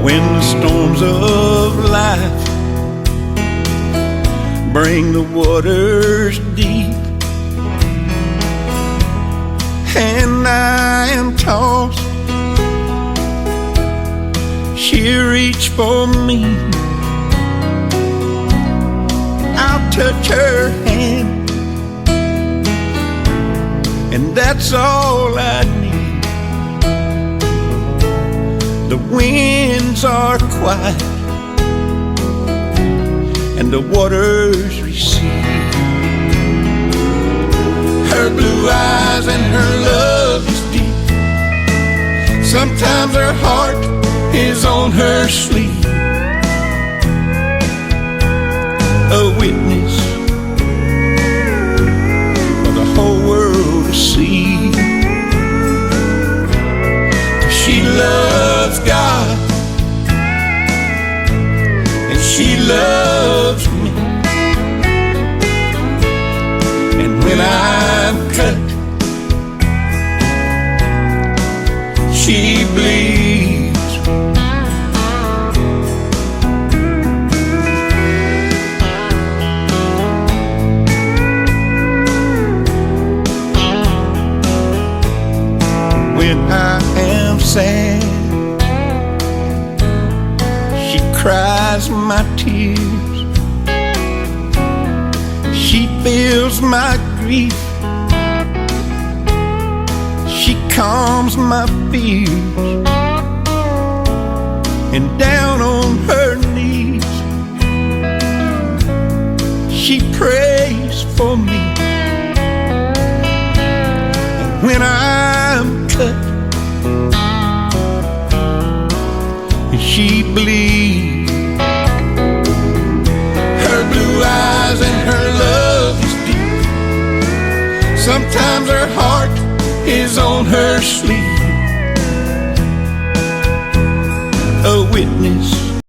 when the storms of life bring the waters deep, and I am tossed, she reached for me. I'll touch her hand, and that's all I need. The winds are quiet and the waters recede. Her blue eyes and her love is deep. Sometimes her heart is on her sleeve, a witness for the whole world to see. She loves God and she loves me, and when I'm cut, she bleeds. When I am sad, she cries my tears. She feels my grief. She calms my fears. And down on her knees, she prays for me. And when I'm cut, she bleeds. Her blue eyes and her love is deep. Sometimes her heart is on her sleeve, a witness